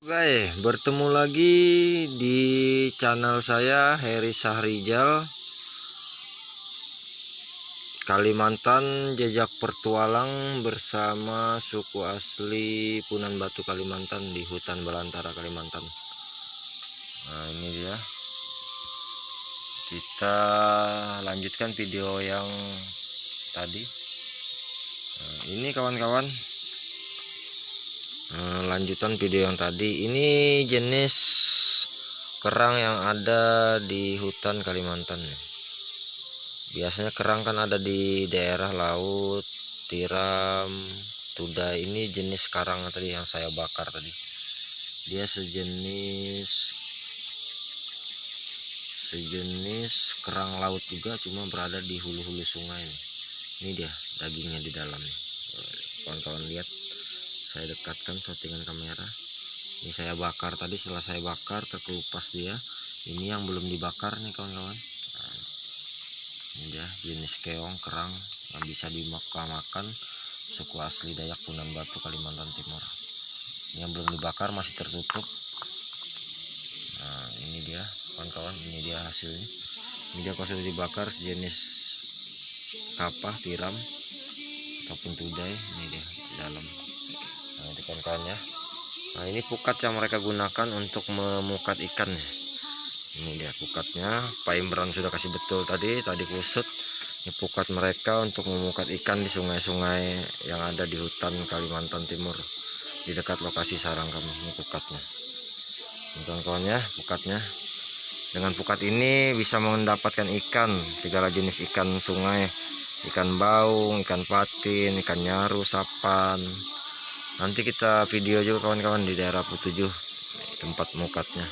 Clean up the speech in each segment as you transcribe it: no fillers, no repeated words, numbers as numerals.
Guys, bertemu lagi di channel saya Heri Sahrijal, Kalimantan Jejak Pertualang bersama suku asli Punan Batu Kalimantan di hutan belantara Kalimantan. Nah, ini dia. Kita lanjutkan video yang tadi. Nah, ini kawan-kawan. Lanjutan video yang tadi. Ini jenis kerang yang ada di hutan Kalimantan. Biasanya kerang kan ada di daerah laut, tiram, tudai. Ini jenis karang tadi yang saya bakar tadi. Dia sejenis kerang laut juga, cuma berada di hulu-hulu sungai. Ini dia dagingnya di dalam nih. Kawan-kawan lihat, saya dekatkan settingan kamera. Ini saya bakar tadi. Setelah saya bakar terkelupas dia. Ini yang belum dibakar nih kawan-kawan. Nah, ini dia jenis keong kerang yang bisa dimakan suku asli Dayak Punan Batu Kalimantan Timur. Ini yang belum dibakar, masih tertutup. Nah, ini dia kawan-kawan, ini dia hasilnya. Ini dia kalau sudah dibakar sejenis kapah, tiram ataupun tudai. Ini dia di dalam. Nah, itu kawan-kawan ya. Nah, ini pukat yang mereka gunakan untuk memukat ikan. Ini dia pukatnya. Paimberan sudah kasih betul tadi kusut. Ini pukat mereka untuk memukat ikan di sungai-sungai yang ada di hutan Kalimantan Timur, di dekat lokasi sarang kami. Ini pukatnya. Ini kawan-kawan ya, pukatnya. Dengan pukat ini bisa mendapatkan ikan, segala jenis ikan sungai, ikan baung, ikan patin, ikan nyaru, sapan. Nanti kita video juga kawan-kawan di daerah Pu7 tempat mukatnya.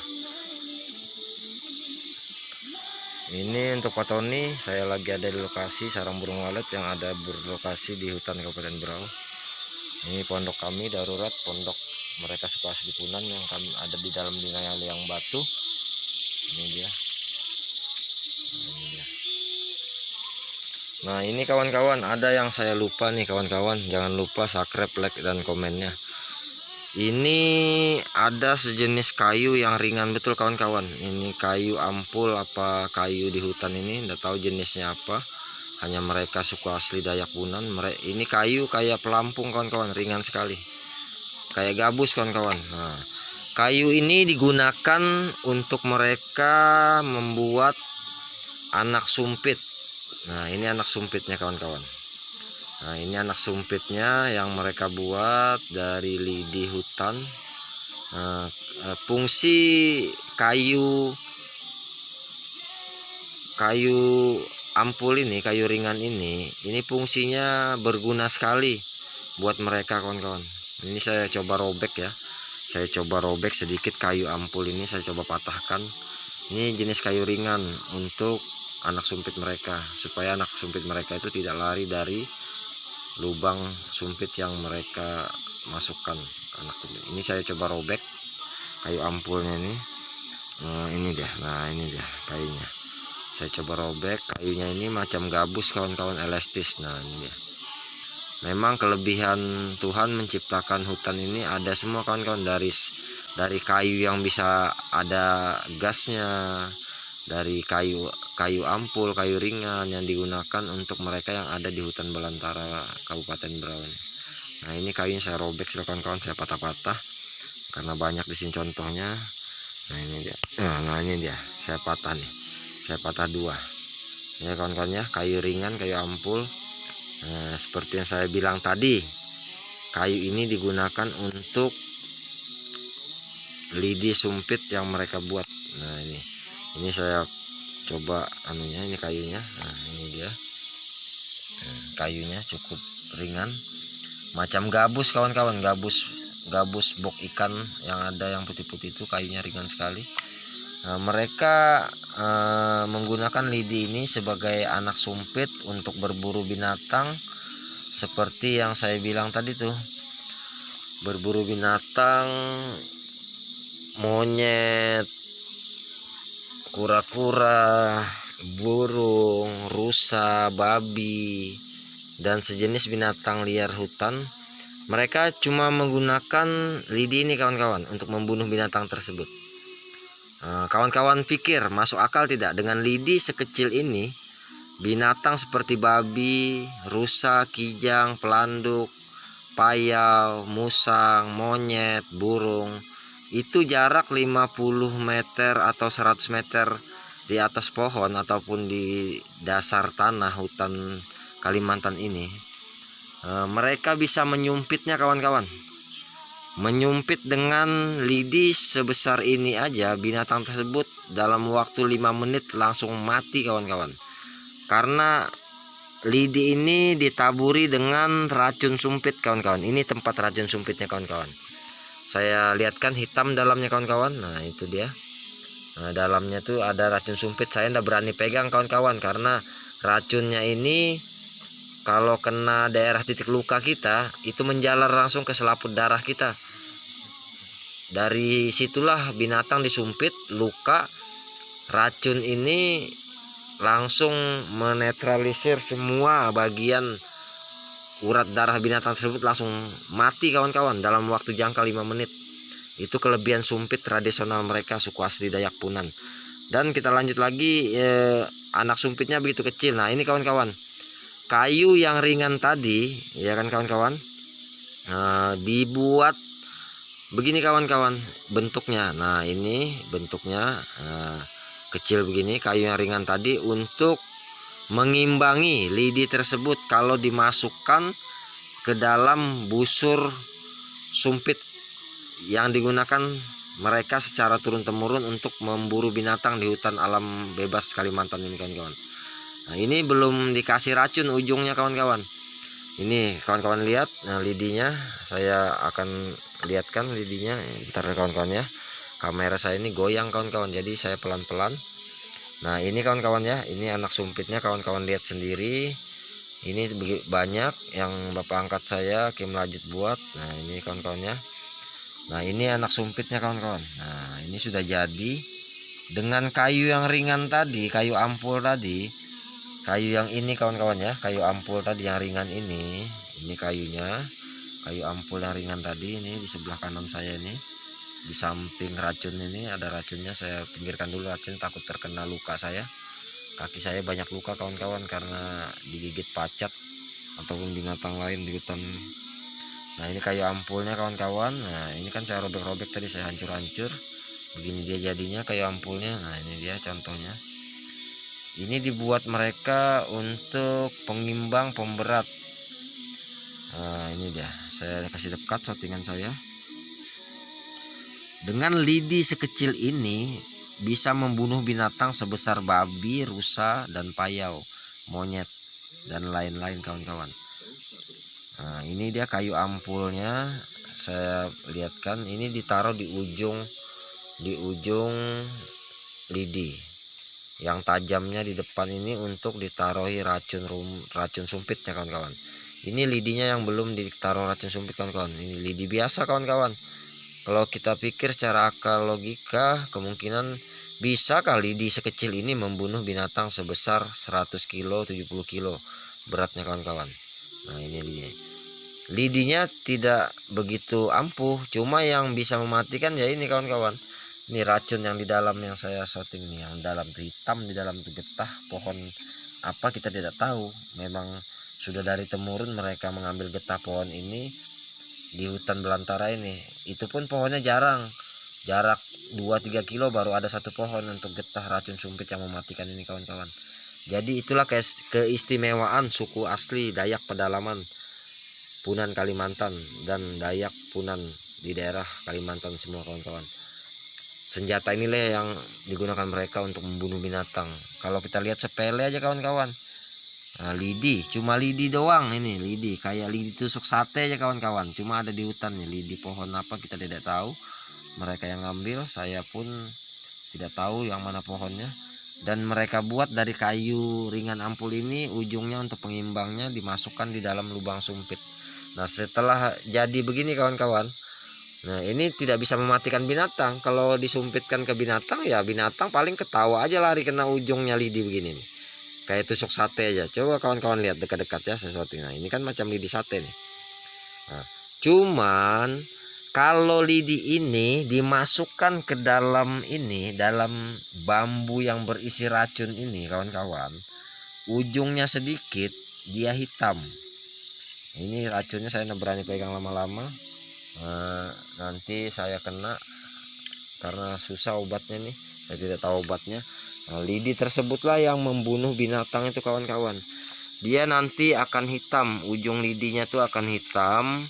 Ini untuk Pak Tony, saya lagi ada di lokasi sarang burung walet yang ada berlokasi di hutan Kabupaten Berau. Ini pondok kami darurat, pondok mereka suku asli Punan yang kami ada di dalam wilayah Liang Batu. Ini dia. Nah, ini kawan-kawan, ada yang saya lupa nih kawan-kawan. Jangan lupa subscribe, like, dan komennya. Ini ada sejenis kayu yang ringan betul kawan-kawan. Ini kayu ampul apa kayu di hutan ini, nggak tahu jenisnya apa. Hanya mereka suku asli Dayak Punan. Ini kayu kayak pelampung kawan-kawan, ringan sekali. Kayak gabus kawan-kawan. Nah, kayu ini digunakan untuk mereka membuat anak sumpit. Nah, ini anak sumpitnya kawan-kawan. Nah, ini anak sumpitnya yang mereka buat dari lidi hutan. Nah, fungsi kayu ampul ini, kayu ringan ini fungsinya berguna sekali buat mereka kawan-kawan. Ini saya coba robek ya. Saya coba robek sedikit kayu ampul ini, saya coba patahkan. Ini jenis kayu ringan untuk anak sumpit mereka, supaya anak sumpit mereka itu tidak lari dari lubang sumpit yang mereka masukkan anak ini. Saya coba robek kayu ampulnya ini. Ini dia. Nah, ini dia kayunya. Saya coba robek kayunya ini macam gabus kawan-kawan, elastis. Nah, ini dia. Memang kelebihan Tuhan menciptakan hutan ini ada semua kawan-kawan, dari kayu yang bisa ada gasnya, dari kayu ampul, kayu ringan yang digunakan untuk mereka yang ada di hutan belantara Kabupaten Berau. Nah, ini kayunya saya robek kawan-kawan, saya patah-patah karena banyak di sini contohnya. Nah, ini dia. Nah, ini dia. Saya patah nih. Saya patah dua. Ya kawan-kawan ya, kayu ringan, kayu ampul. Nah, seperti yang saya bilang tadi, kayu ini digunakan untuk lidi sumpit yang mereka buat. Nah, ini saya coba anunya, ini kayunya. Nah, ini dia. Kayunya cukup ringan, macam gabus kawan-kawan, gabus bok ikan yang ada yang putih-putih itu, kayunya ringan sekali. Nah, mereka menggunakan lidi ini sebagai anak sumpit untuk berburu binatang, seperti yang saya bilang tadi tuh, berburu binatang, monyet, kura-kura, burung, rusa, babi, dan sejenis binatang liar hutan Mereka cuma menggunakan lidi ini kawan-kawan untuk membunuh binatang tersebut. Kawan-kawan pikir masuk akal tidak dengan lidi sekecil ini binatang seperti babi, rusa, kijang, pelanduk, payau, musang, monyet, burung itu jarak 50 meter atau 100 meter di atas pohon ataupun di dasar tanah hutan Kalimantan ini, mereka bisa menyumpitnya kawan-kawan. Menyumpit dengan lidi sebesar ini aja binatang tersebut dalam waktu 5 menit langsung mati kawan-kawan. Karena lidi ini ditaburi dengan racun sumpit kawan-kawan. Ini tempat racun sumpitnya kawan-kawan. Saya lihatkan hitam dalamnya kawan-kawan. Nah itu dia. Nah, dalamnya tuh ada racun sumpit. Saya tidak berani pegang kawan-kawan karena racunnya ini kalau kena daerah titik luka kita itu menjalar langsung ke selaput darah kita. Dari situlah binatang disumpit, luka, racun ini langsung menetralisir semua bagian urat darah binatang tersebut, langsung mati kawan-kawan dalam waktu jangka 5 menit. Itu kelebihan sumpit tradisional mereka, suku asli Dayak Punan. Dan kita lanjut lagi, anak sumpitnya begitu kecil. Nah ini kawan-kawan, kayu yang ringan tadi ya kan kawan-kawan, dibuat begini kawan-kawan bentuknya. Nah ini bentuknya kecil begini, kayu yang ringan tadi untuk mengimbangi lidi tersebut kalau dimasukkan ke dalam busur sumpit yang digunakan mereka secara turun-temurun untuk memburu binatang di hutan alam bebas Kalimantan ini kawan-kawan. Nah ini belum dikasih racun ujungnya kawan-kawan. Ini kawan-kawan lihat, nah lidinya saya akan lihatkan lidinya. Ntar kawan-kawan ya, kamera saya ini goyang kawan-kawan, jadi saya pelan-pelan. Nah ini kawan-kawan ya, ini anak sumpitnya kawan-kawan lihat sendiri. Ini banyak yang bapak angkat saya Kim Lajut buat. Nah ini kawan-kawan ya. Nah ini anak sumpitnya kawan-kawan. Nah ini sudah jadi dengan kayu yang ringan tadi, kayu ampul tadi. Kayu yang ini kawan-kawan ya, kayu ampul tadi yang ringan ini kayunya, kayu ampul yang ringan tadi. Ini di sebelah kanan saya ini, di samping racun ini ada racunnya. Saya pinggirkan dulu racun, takut terkena luka saya. Kaki saya banyak luka kawan-kawan karena digigit pacat ataupun binatang lain di hutan. Nah ini kayu ampulnya kawan-kawan. Nah ini kan saya robek-robek tadi, saya hancur-hancur. Begini dia jadinya kayu ampulnya. Nah ini dia contohnya. Ini dibuat mereka untuk pengimbang pemberat. Nah ini dia, saya kasih dekat settingan saya. Dengan lidi sekecil ini bisa membunuh binatang sebesar babi, rusa, dan payau, monyet, dan lain-lain kawan-kawan. Nah ini dia kayu ampulnya, saya lihatkan ini ditaruh di ujung lidi. Yang tajamnya di depan ini untuk ditaruhi racun sumpitnya kawan-kawan. Ini lidinya yang belum ditaruh racun sumpit kawan-kawan. Ini lidi biasa kawan-kawan. Kalau kita pikir secara akal logika, kemungkinan bisakah lidi sekecil ini membunuh binatang sebesar 100 kilo, 70 kilo beratnya kawan-kawan. Nah ini lidinya tidak begitu ampuh, cuma yang bisa mematikan ya ini kawan-kawan. Ini racun yang di dalam yang saya shooting nih, yang dalam tuh hitam, di dalam tuh getah pohon apa kita tidak tahu. Memang sudah dari temurun mereka mengambil getah pohon ini di hutan belantara ini. Itu pun pohonnya jarang, jarak 2-3 kilo baru ada satu pohon untuk getah racun sumpit yang mematikan ini kawan-kawan. Jadi itulah keistimewaan suku asli Dayak pedalaman Punan Kalimantan dan Dayak Punan di daerah Kalimantan semua kawan-kawan. Senjata inilah yang digunakan mereka untuk membunuh binatang. Kalau kita lihat sepele aja kawan-kawan. Nah, lidi, cuma lidi doang ini, lidi kayak lidi tusuk sate aja kawan-kawan. Cuma ada di hutan nih, lidi pohon apa kita tidak tahu. Mereka yang ngambil, saya pun tidak tahu yang mana pohonnya. Dan mereka buat dari kayu ringan ampul ini, ujungnya untuk pengimbangnya dimasukkan di dalam lubang sumpit. Nah setelah jadi begini kawan-kawan, nah ini tidak bisa mematikan binatang. Kalau disumpitkan ke binatang ya binatang paling ketawa aja lari kena ujungnya lidi begini nih. Kayak tusuk sate aja. Coba kawan-kawan lihat dekat-dekat ya sesuatu. Nah ini kan macam lidi sate nih. Nah Cuman kalau lidi ini dimasukkan ke dalam ini, dalam bambu yang berisi racun ini kawan-kawan, ujungnya sedikit dia hitam. Ini racunnya saya tidak berani pegang lama-lama, nanti saya kena karena susah obatnya nih, saya tidak tahu obatnya. Lidi tersebutlah yang membunuh binatang itu kawan-kawan. Dia nanti akan hitam, ujung lidinya tuh akan hitam.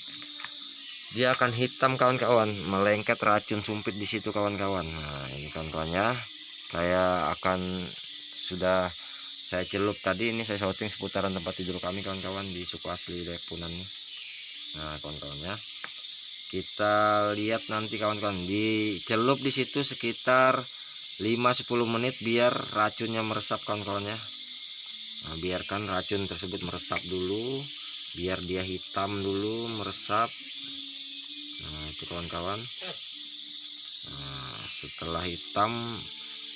Dia akan hitam kawan-kawan, melengket racun sumpit di situ kawan-kawan. Nah, ini kawan-kawannya, sudah saya celup tadi. Ini saya shooting seputaran tempat tidur kami kawan-kawan di suku asli Dayak Punan nih. Nah kawan-kawannya, kita lihat nanti kawan-kawan, dicelup di situ sekitar 5-10 menit biar racunnya meresap kawan-kawannya. Nah, biarkan racun tersebut meresap dulu, biar dia hitam dulu, meresap. Nah itu kawan-kawan. Nah, setelah hitam,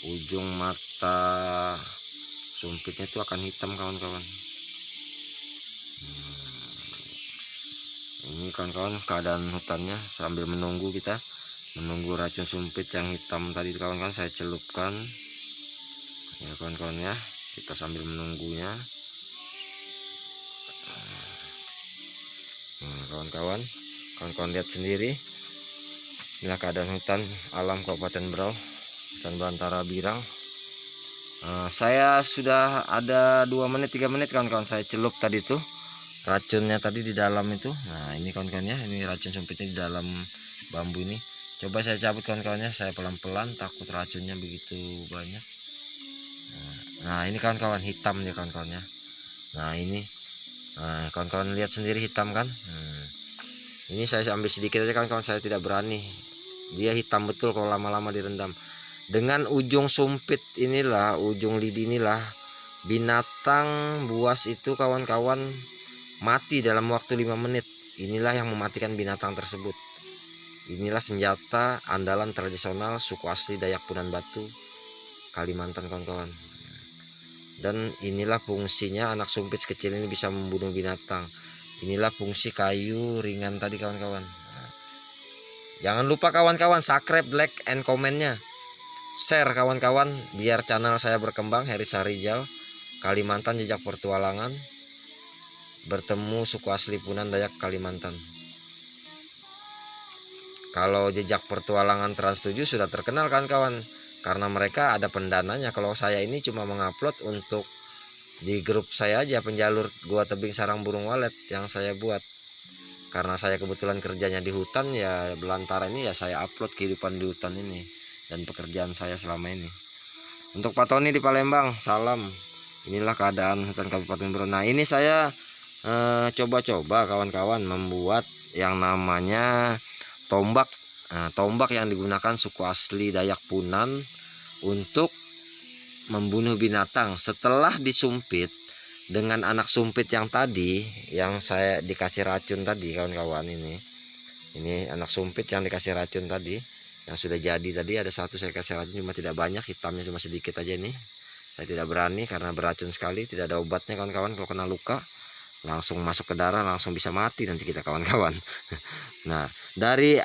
ujung mata sumpitnya itu akan hitam kawan-kawan. Ini kawan-kawan keadaan hutannya sambil menunggu racun sumpit yang hitam tadi kawan-kawan saya celupkan ya kawan-kawan ya. Kita sambil menunggunya. Nah, kawan-kawan lihat sendiri, inilah keadaan hutan alam Kabupaten Berau, hutan belantara Birang. Saya sudah ada 2 menit 3 menit kawan-kawan saya celup tadi tuh racunnya tadi di dalam itu. Nah ini kawan-kawan ya, ini racun sumpitnya di dalam bambu ini. Coba saya cabut kawan-kawannya, saya pelan-pelan, takut racunnya begitu banyak. Nah ini kawan-kawan hitam ya kawan-kawannya. Nah ini kawan-kawan lihat sendiri hitam kan. Ini saya ambil sedikit aja kawan-kawan, saya tidak berani, dia hitam betul kalau lama-lama direndam. Dengan ujung sumpit inilah, ujung lidi inilah binatang buas itu kawan-kawan mati dalam waktu 5 menit. Inilah yang mematikan binatang tersebut. Inilah senjata andalan tradisional suku asli Dayak Punan Batu, Kalimantan kawan-kawan. Dan inilah fungsinya anak sumpit kecil ini bisa membunuh binatang. Inilah fungsi kayu ringan tadi kawan-kawan. Jangan lupa kawan-kawan subscribe, like, and komennya. Share kawan-kawan biar channel saya berkembang. Heri Sarijal, Kalimantan Jejak Pertualangan, bertemu suku asli Punan Dayak Kalimantan. Kalau Jejak Pertualangan Trans 7 sudah terkenal kawan-kawan, karena mereka ada pendananya. Kalau saya ini cuma mengupload untuk di grup saya aja, penjalur Gua Tebing Sarang Burung Walet yang saya buat. Karena saya kebetulan kerjanya di hutan ya, belantara ini ya, saya upload kehidupan di hutan ini dan pekerjaan saya selama ini. Untuk Pak Tony di Palembang, salam. Inilah keadaan hutan Kabupaten Berau. Nah ini saya coba-coba kawan-kawan membuat yang namanya tombak. Nah, tombak yang digunakan suku asli Dayak Punan untuk membunuh binatang setelah disumpit dengan anak sumpit yang tadi, yang saya dikasih racun tadi kawan-kawan. Ini anak sumpit yang dikasih racun tadi, yang sudah jadi tadi. Ada satu saya kasih racun, cuma tidak banyak, hitamnya cuma sedikit aja. Ini saya tidak berani karena beracun sekali, tidak ada obatnya kawan-kawan. Kalau kena luka langsung masuk ke darah, langsung bisa mati nanti kita kawan-kawan. Nah dari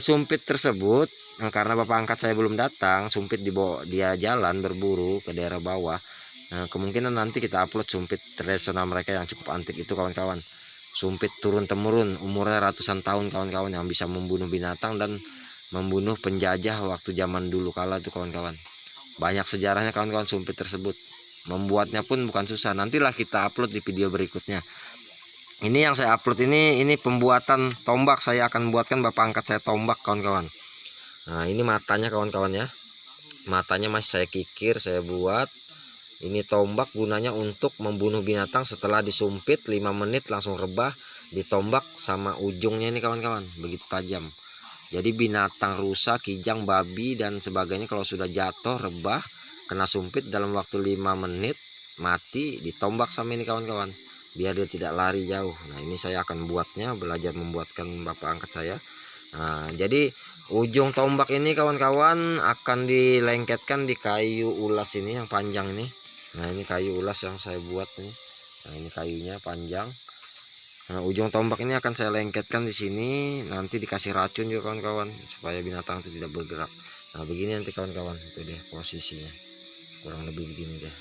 sumpit tersebut, karena bapak angkat saya belum datang, sumpit dibawa dia jalan berburu ke daerah bawah. Nah, kemungkinan nanti kita upload sumpit tradisional mereka yang cukup antik itu kawan-kawan. Sumpit turun temurun, umurnya ratusan tahun kawan-kawan, yang bisa membunuh binatang dan membunuh penjajah waktu zaman dulu kala itu kawan-kawan. Banyak sejarahnya kawan-kawan sumpit tersebut. Membuatnya pun bukan susah. Nantilah kita upload di video berikutnya. Ini yang saya upload ini pembuatan tombak. Saya akan buatkan bapak angkat saya tombak kawan-kawan. Nah ini matanya kawan-kawan ya. Matanya masih saya kikir, saya buat. Ini tombak gunanya untuk membunuh binatang setelah disumpit 5 menit langsung rebah, ditombak sama ujungnya ini kawan-kawan, begitu tajam. Jadi binatang rusa, kijang, babi dan sebagainya kalau sudah jatuh rebah kena sumpit dalam waktu 5 menit mati, ditombak sama ini kawan-kawan, biar dia tidak lari jauh. Nah ini saya akan buatnya, belajar membuatkan bapak angkat saya. Nah jadi ujung tombak ini kawan-kawan akan dilengketkan di kayu ulas ini yang panjang ini. Nah ini kayu ulas yang saya buat nih. Nah ini kayunya panjang. Nah, ujung tombak ini akan saya lengketkan di sini, nanti dikasih racun juga kawan-kawan supaya binatang itu tidak bergerak. Nah begini nanti kawan-kawan, itu deh posisinya, kurang lebih begini deh.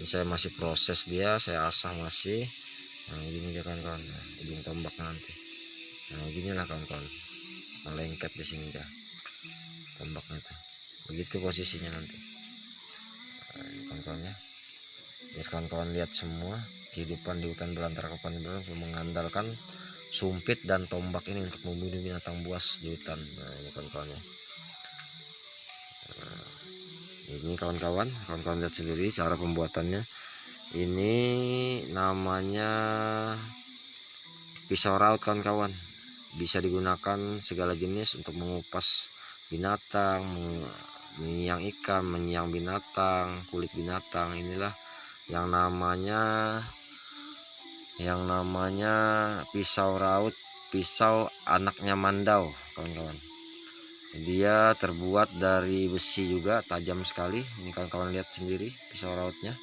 Ini saya masih proses dia, saya asah masih. Nah begini dia kawan-kawan, nah, ujung tombak nanti. Nah beginilah kawan-kawan, melengket di sini dah tombaknya tuh. Begitu posisinya nanti. Nah, ini kawan-kawan ya, biar kawan-kawan lihat semua kehidupan di hutan belantara Kabupaten Bandung mengandalkan sumpit dan tombak ini untuk membunuh binatang buas di hutan. Nah ini kawan-kawan ya. Nah, ini kawan-kawan lihat sendiri cara pembuatannya. Ini namanya pisau raut kawan-kawan, bisa digunakan segala jenis untuk mengupas binatang, menyiang ikan, menyiang binatang, kulit binatang. Inilah yang namanya pisau raut, pisau anaknya mandau kawan-kawan. Dia terbuat dari besi juga, tajam sekali. Ini kawan-kawan lihat sendiri pisau rautnya,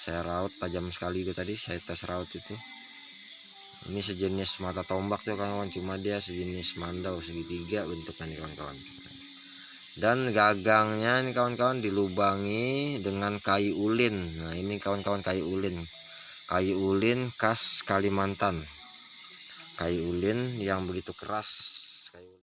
saya raut tajam sekali itu tadi, saya tes raut itu. Ini sejenis mata tombak tuh kawan-kawan, cuma dia sejenis mandau segitiga bentuknya nih kawan-kawan. Dan gagangnya ini kawan-kawan dilubangi dengan kayu ulin. Nah ini kawan-kawan kayu ulin khas Kalimantan, kayu ulin yang begitu keras.